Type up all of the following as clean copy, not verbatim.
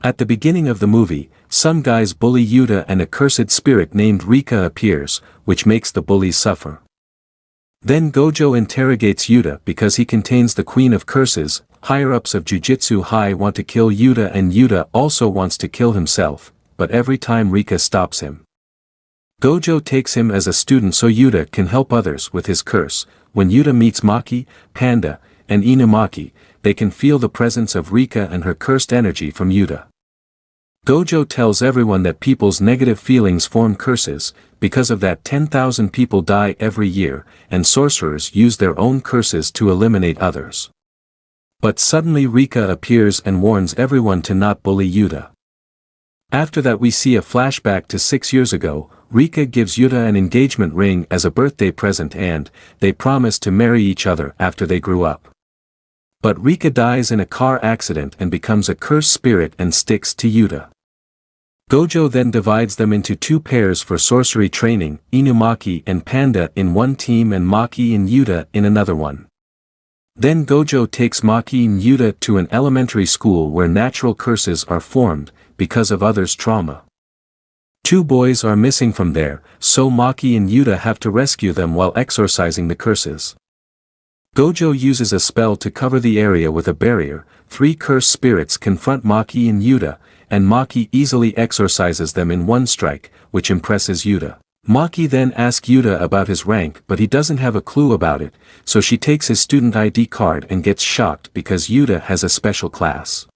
At the beginning of the movie, some guys bully Yuta and a cursed spirit named Rika appears, which makes the bullies suffer. Then Gojo interrogates Yuta because he contains the Queen of Curses. Higher-ups of Jujutsu High want to kill Yuta and Yuta also wants to kill himself, but every time Rika stops him. Gojo takes him as a student so Yuta can help others with his curse. When Yuta meets Maki, Panda, and Inumaki, they can feel the presence of Rika and her cursed energy from Yuta. Gojo tells everyone that people's negative feelings form curses. Because of that 10,000 people die every year, and sorcerers use their own curses to eliminate others. But suddenly Rika appears and warns everyone to not bully Yuta. After that we see a flashback to 6 years ago. Rika gives Yuta an engagement ring as a birthday present and they promise to marry each other after they grew up. But Rika dies in a car accident and becomes a cursed spirit and sticks to Yuta. Gojo then divides them into 2 pairs for sorcery training, Inumaki and Panda in one team and Maki and Yuta in another one. Then Gojo takes Maki and Yuta to an elementary school where natural curses are formed, because of others' trauma. 2 boys are missing from there, so Maki and Yuta have to rescue them while exorcising the curses. Gojo uses a spell to cover the area with a barrier. 3 cursed spirits confront Maki and Yuta, and Maki easily exorcises them in one strike, which impresses Yuta. Maki then asks Yuta about his rank but he doesn't have a clue about it, so she takes his student ID card and gets shocked because Yuta has a special class.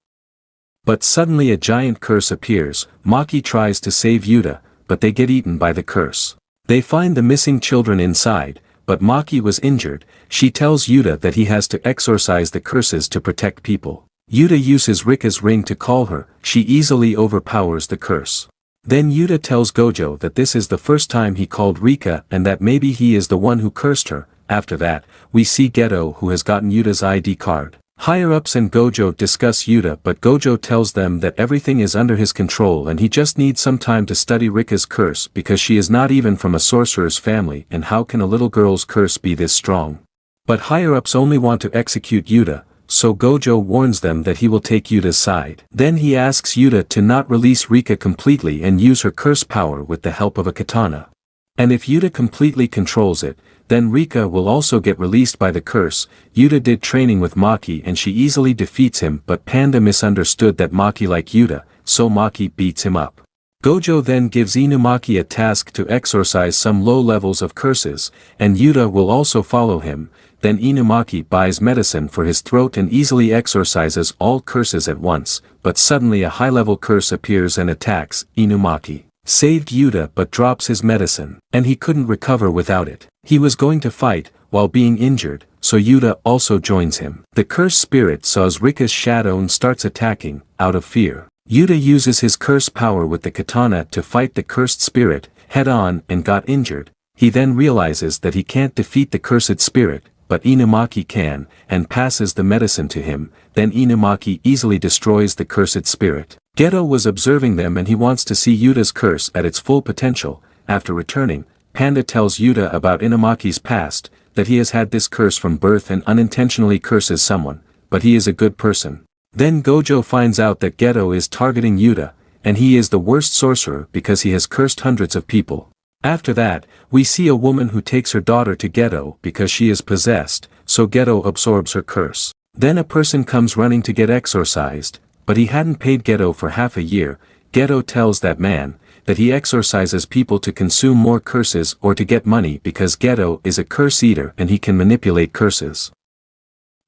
But suddenly a giant curse appears. Maki tries to save Yuta, but they get eaten by the curse. They find the missing children inside, but Maki was injured. She tells Yuta that he has to exorcise the curses to protect people. Yuta uses Rika's ring to call her. She easily overpowers the curse. Then Yuta tells Gojo that this is the first time he called Rika and that maybe he is the one who cursed her. After that, we see Geto who has gotten Yuta's ID card. Higher-ups and Gojo discuss Yuta but Gojo tells them that everything is under his control and he just needs some time to study Rika's curse because she is not even from a sorcerer's family and how can a little girl's curse be this strong. But higher-ups only want to execute Yuta, so Gojo warns them that he will take Yuta's side. Then he asks Yuta to not release Rika completely and use her curse power with the help of a katana. And if Yuta completely controls it, then Rika will also get released by the curse. Yuta did training with Maki and she easily defeats him but Panda misunderstood that Maki liked Yuta, so Maki beats him up. Gojo then gives Inumaki a task to exorcise some low levels of curses, and Yuta will also follow him. Then Inumaki buys medicine for his throat and easily exorcises all curses at once, but suddenly a high-level curse appears and attacks. Inumaki saved Yuta but drops his medicine, and he couldn't recover without it. He was going to fight, while being injured, so Yuta also joins him. The cursed spirit saws Rika's shadow and starts attacking, out of fear. Yuta uses his curse power with the katana to fight the cursed spirit, head-on and got injured. He then realizes that he can't defeat the cursed spirit, but Inumaki can, and passes the medicine to him. Then Inumaki easily destroys the cursed spirit. Geto was observing them and he wants to see Yuta's curse at its full potential. After returning, Panda tells Yuta about Inumaki's past, that he has had this curse from birth and unintentionally curses someone, but he is a good person. Then Gojo finds out that Geto is targeting Yuta, and he is the worst sorcerer because he has cursed hundreds of people. After that, we see a woman who takes her daughter to Geto because she is possessed, so Geto absorbs her curse. Then a person comes running to get exorcised, but he hadn't paid Geto for half a year. Geto tells that man that he exorcises people to consume more curses or to get money because Geto is a curse eater and he can manipulate curses.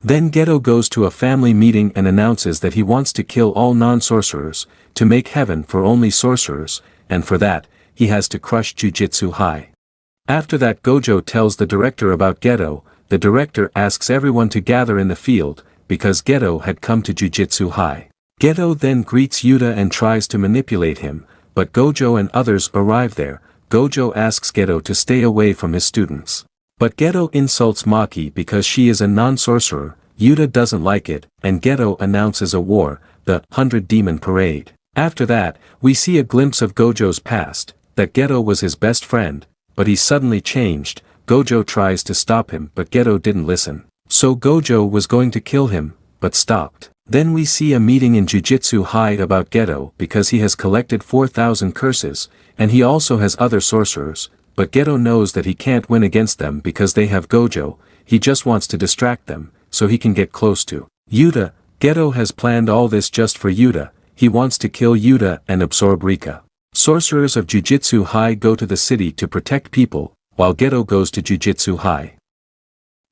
Then Geto goes to a family meeting and announces that he wants to kill all non-sorcerers, to make heaven for only sorcerers, and for that, he has to crush Jujutsu High. After that Gojo tells the director about Geto. The director asks everyone to gather in the field, because Geto had come to Jujutsu High. Geto then greets Yuta and tries to manipulate him, but Gojo and others arrive there. Gojo asks Geto to stay away from his students. But Geto insults Maki because she is a non-sorcerer. Yuta doesn't like it, and Geto announces a war, the 100 Demon Parade. After that, we see a glimpse of Gojo's past, that Geto was his best friend, but he suddenly changed. Gojo tries to stop him but Geto didn't listen. So Gojo was going to kill him, but stopped. Then we see a meeting in Jujutsu High about Geto because he has collected 4,000 curses, and he also has other sorcerers, but Geto knows that he can't win against them because they have Gojo. He just wants to distract them, so he can get close to Yuta. Geto has planned all this just for Yuta. He wants to kill Yuta and absorb Rika. Sorcerers of Jujutsu High go to the city to protect people, while Geto goes to Jujutsu High.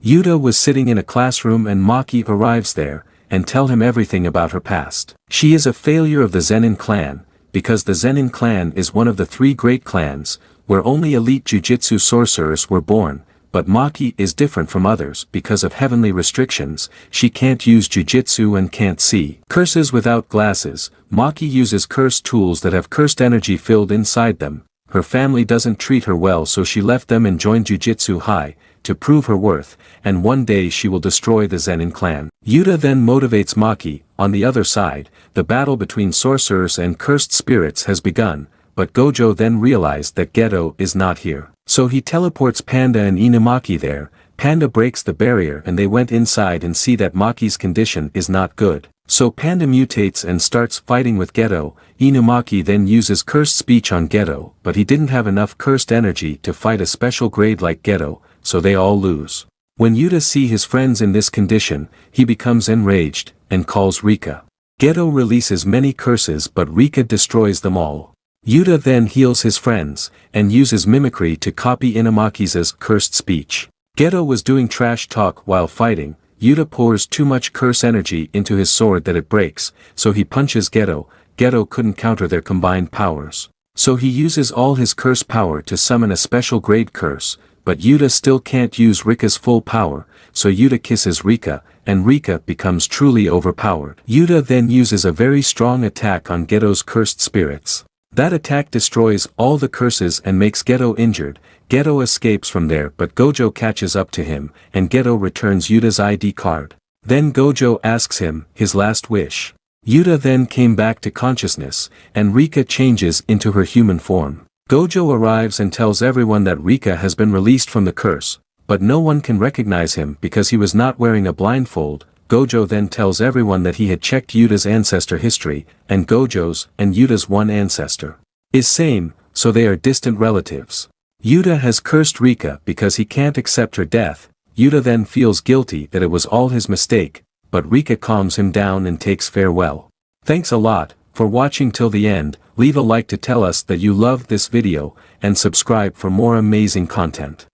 Yuta was sitting in a classroom and Maki arrives there, and tell him everything about her past. She is a failure of the Zenin clan, because the Zenin clan is one of the 3 great clans, where only elite Jujutsu sorcerers were born, but Maki is different from others because of heavenly restrictions. She can't use Jujutsu and can't see curses without glasses. Maki uses cursed tools that have cursed energy filled inside them. Her family doesn't treat her well, so she left them and joined Jujutsu High, to prove her worth, and one day she will destroy the Zenin clan. Yuta then motivates Maki. On the other side, the battle between sorcerers and cursed spirits has begun, but Gojo then realized that Geto is not here. So he teleports Panda and Inumaki there. Panda breaks the barrier and they went inside and see that Maki's condition is not good. So Panda mutates and starts fighting with Geto. Inumaki then uses cursed speech on Geto, but he didn't have enough cursed energy to fight a special grade like Geto, so they all lose. When Yuta sees his friends in this condition, he becomes enraged, and calls Rika. Geto releases many curses but Rika destroys them all. Yuta then heals his friends, and uses mimicry to copy Inumaki's cursed speech. Geto was doing trash talk while fighting. Yuta pours too much curse energy into his sword that it breaks, so he punches Geto. Geto couldn't counter their combined powers. So he uses all his curse power to summon a special grade curse, but Yuta still can't use Rika's full power, so Yuta kisses Rika, and Rika becomes truly overpowered. Yuta then uses a very strong attack on Geto's cursed spirits. That attack destroys all the curses and makes Geto injured. Geto escapes from there but Gojo catches up to him, and Geto returns Yuta's ID card. Then Gojo asks him his last wish. Yuta then came back to consciousness, and Rika changes into her human form. Gojo arrives and tells everyone that Rika has been released from the curse, but no one can recognize him because he was not wearing a blindfold. Gojo then tells everyone that he had checked Yuta's ancestor history, and Gojo's and Yuta's one ancestor is same, so they are distant relatives. Yuta has cursed Rika because he can't accept her death. Yuta then feels guilty that it was all his mistake, but Rika calms him down and takes farewell. Thanks a lot for watching till the end. Leave a like to tell us that you loved this video, and subscribe for more amazing content.